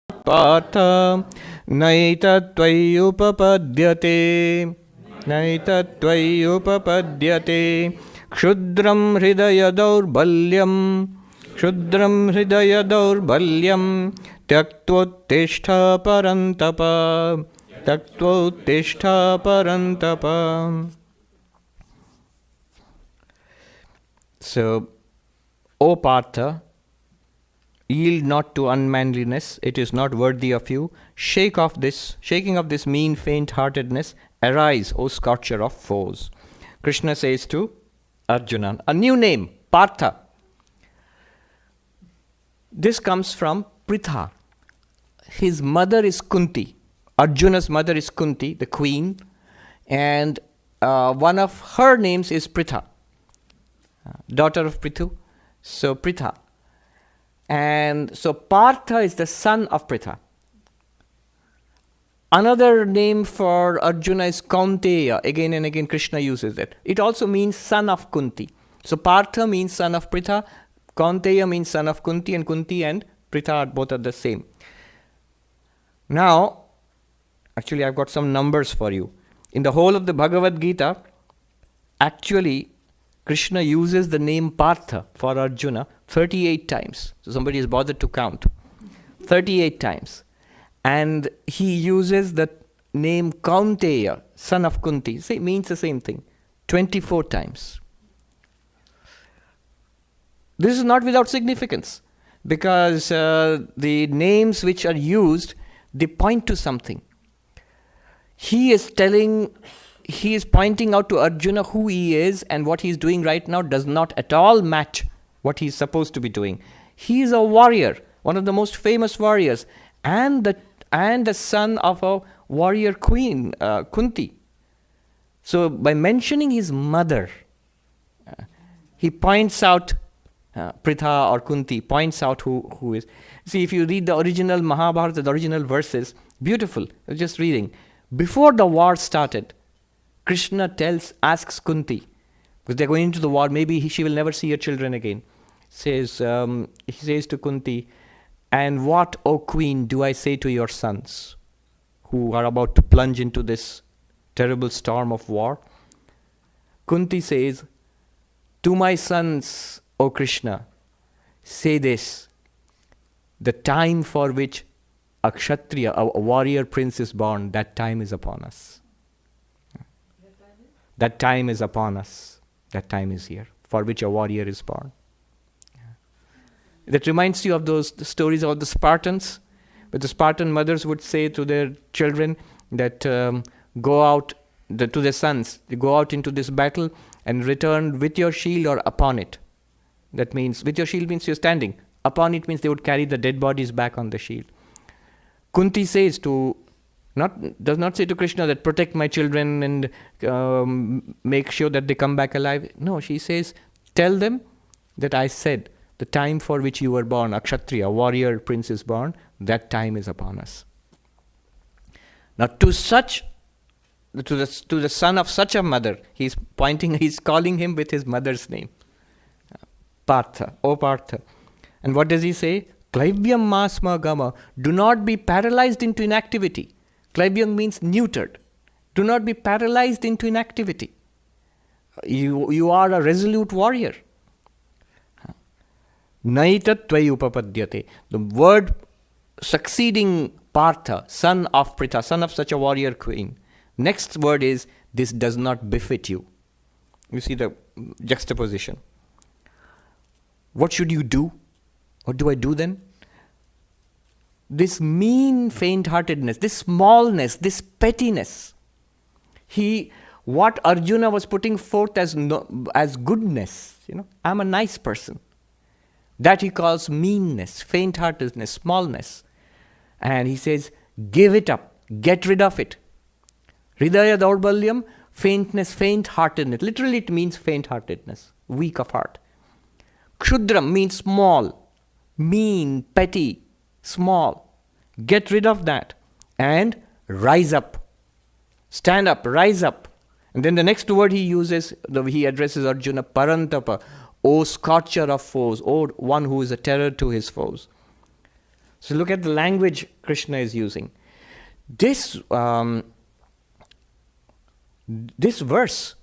Partha Naitattvayupapadyate Naitattvayupapadyate Kshudram Hridaya Daurbalyam Kshudram Hridaya Daurbalyam Tyaktvottishta Parantapa Tyaktvottishta Parantapa. So, O Partha, yield not to unmanliness, it is not worthy of you. Shaking off this mean faint-heartedness. Arise, O scorcher of foes. Krishna says to Arjuna, a new name, Partha. This comes from Pritha. His mother is Kunti. Arjuna's mother is Kunti, the queen, and one of her names is Pritha, daughter of Prithu. So Pritha. And so Partha is the son of Pritha. Another name for Arjuna is Kaunteya. Again and again Krishna uses it. It also means son of Kunti. So Partha means son of Pritha, Kaunteya means son of Kunti, and Kunti and Pritha both are the same. Now, actually I've got some numbers for you. In the whole of the Bhagavad Gita, actually Krishna uses the name Partha for Arjuna 38 times. So somebody has bothered to count. 38 times. And he uses the name Kaunteya, son of Kunti. It means the same thing. 24 times. This is not without significance, because the names which are used, they point to something. He is pointing out to Arjuna who he is, and what he is doing right now does not at all match what he is supposed to be doing. He is a warrior, one of the most famous warriors, and the son of a warrior queen, Kunti. So by mentioning his mother, he points out Pritha or Kunti, points out who is. See, if you read the original Mahabharata, the original verses, beautiful. I was just reading. Before the war started, Krishna asks Kunti, because they're going into the war, maybe she will never see her children again. He says to Kunti, and what, O queen, do I say to your sons who are about to plunge into this terrible storm of war? Kunti says, to my sons, O Krishna, say this: the time for which a Kshatriya, a warrior prince is born, that time is upon us. That time is upon us. That time is here, for which a warrior is born. That reminds you of those stories of the Spartans, where the Spartan mothers would say to their children that go out, to their sons, they go out into this battle and return with your shield or upon it. That means, with your shield means you're standing. Upon it means they would carry the dead bodies back on the shield. Kunti says does not say to Krishna that protect my children and make sure that they come back alive. No, she says, tell them that I said, the time for which you were born, a Kshatriya, a warrior prince is born, that time is upon us. Now to the son of such a mother, he's calling him with his mother's name. Partha, O Partha. And what does he say? Klaivyam masma gama. Do not be paralyzed into inactivity. Klaivyam means neutered. Do not be paralyzed into inactivity. You are a resolute warrior. Naitattvai upapadyate. The word succeeding Partha, son of Pritha, son of such a warrior queen. Next word is, this does not befit you. You see the juxtaposition. What should you do? What do I do then? This mean faint-heartedness, this smallness, this pettiness. What Arjuna was putting forth as goodness, I'm a nice person. That he calls meanness, faint-heartedness, smallness. And he says, give it up, get rid of it. Hridaya daurbalyam, faintness, faint-heartedness. Literally it means faint-heartedness, weak of heart. Kshudram means small, mean, petty, small. Get rid of that and rise up. Stand up, rise up. And then the next word he uses, he addresses Arjuna, Parantapa, O scorcher of foes, O one who is a terror to his foes. So look at the language Krishna is using. This verse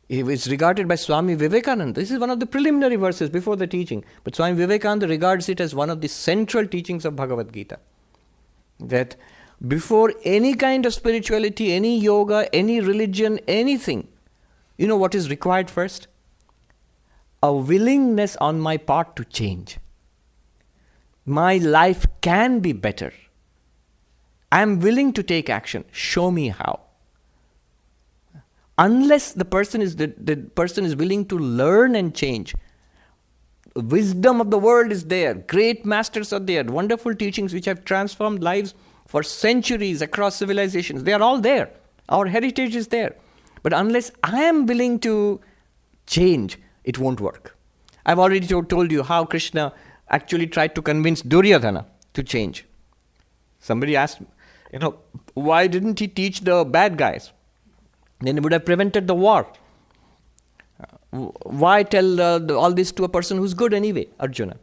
is regarded by Swami Vivekananda. This is one of the preliminary verses before the teaching. But Swami Vivekananda regards it as one of the central teachings of Bhagavad Gita. That before any kind of spirituality, any yoga, any religion, anything, you know what is required first? A willingness on my part to change. My life can be better. I am willing to take action. Show me how. Unless the person is willing to learn and change, wisdom of the world is there. Great masters are there. Wonderful teachings which have transformed lives for centuries across civilizations. They are all there. Our heritage is there. But unless I am willing to change, it won't work. I've already told you how Krishna actually tried to convince Duryodhana to change. Somebody asked, why didn't he teach the bad guys? Then he would have prevented the war. Why tell all this to a person who's good anyway, Arjuna?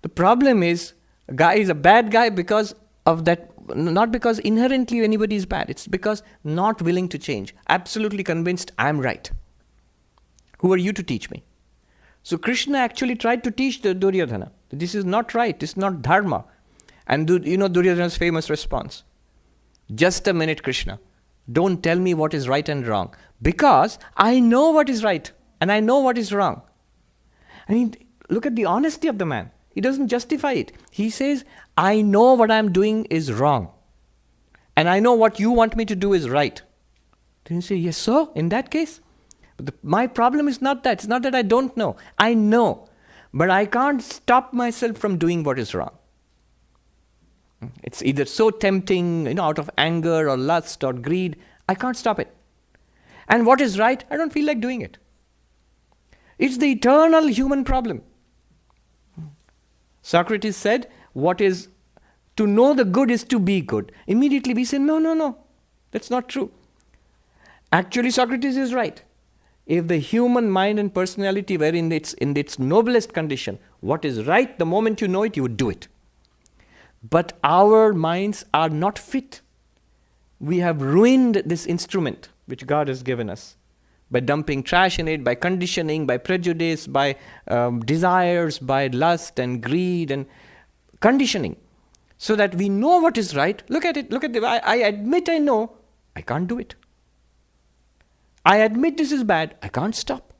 The problem is, a guy is a bad guy because of that, not because inherently anybody is bad. It's because not willing to change. Absolutely convinced I'm right. Who are you to teach me? So Krishna actually tried to teach the Duryodhana. This is not right. This is not dharma. And Duryodhana's famous response. Just a minute, Krishna. Don't tell me what is right and wrong. Because I know what is right and I know what is wrong. I mean, look at the honesty of the man. He doesn't justify it. He says, I know what I'm doing is wrong. And I know what you want me to do is right. Then you say, yes, so in that case? But my problem is not that. It's not that I don't know. I know. But I can't stop myself from doing what is wrong. It's either so tempting, out of anger or lust or greed. I can't stop it. And what is right, I don't feel like doing it. It's the eternal human problem. Socrates said, what is to know the good is to be good. Immediately we say, no, that's not true. Actually, Socrates is right. If the human mind and personality were in its noblest condition, what is right, the moment you know it, you would do it. But our minds are not fit. We have ruined this instrument which God has given us by dumping trash in it, by conditioning, by prejudice, by desires, by lust and greed and conditioning. So that we know what is right. Look at it. I admit I know. I can't do it. I admit this is bad. I can't stop.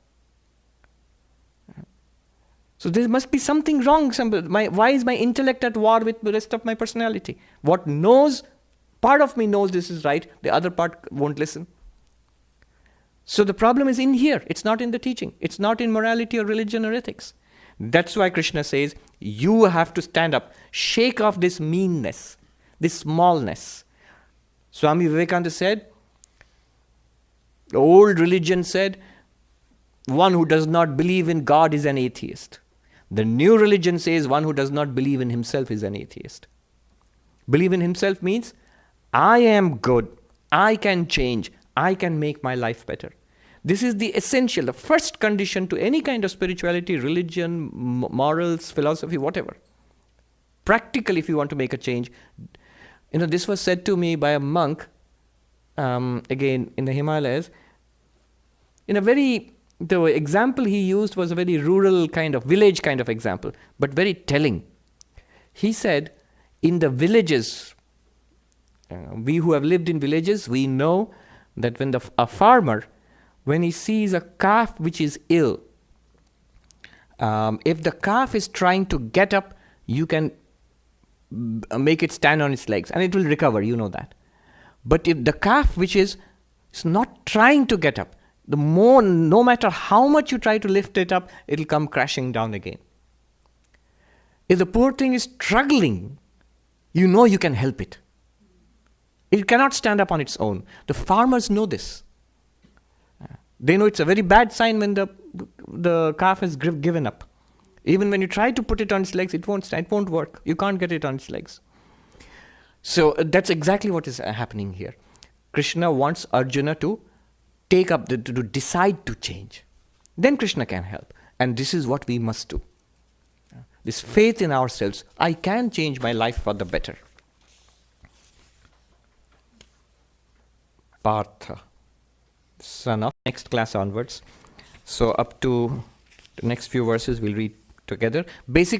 So there must be something wrong. Why is my intellect at war with the rest of my personality? Part of me knows this is right, the other part won't listen. So the problem is in here. It's not in the teaching. It's not in morality or religion or ethics. That's why Krishna says, you have to stand up, shake off this meanness, this smallness. Swami Vivekananda said, the old religion said, one who does not believe in God is an atheist. The new religion says one who does not believe in himself is an atheist. Believe in himself means, I am good, I can change, I can make my life better. This is the essential, the first condition to any kind of spirituality, religion, morals, philosophy, whatever. Practically, if you want to make a change. This was said to me by a monk, again in the Himalayas. The example he used was a very rural kind of, village kind of example, but very telling. He said, in the villages, we who have lived in villages, we know that when a farmer, when he sees a calf which is ill, if the calf is trying to get up, you can make it stand on its legs and it will recover, you know that. But if the calf which is not trying to get up, no matter how much you try to lift it up, it will come crashing down again. If the poor thing is struggling, you know you can help it. It cannot stand up on its own. The farmers know this. They know it's a very bad sign when the calf has given up. Even when you try to put it on its legs, it won't stand, it won't work. You can't get it on its legs. So that's exactly what is happening here. Krishna wants Arjuna to take up, to decide to change. Then Krishna can help. And this is what we must do. this faith in ourselves. I can change my life for the better. Partha, son of, next class onwards. So up to the next few verses we'll read together. Basically,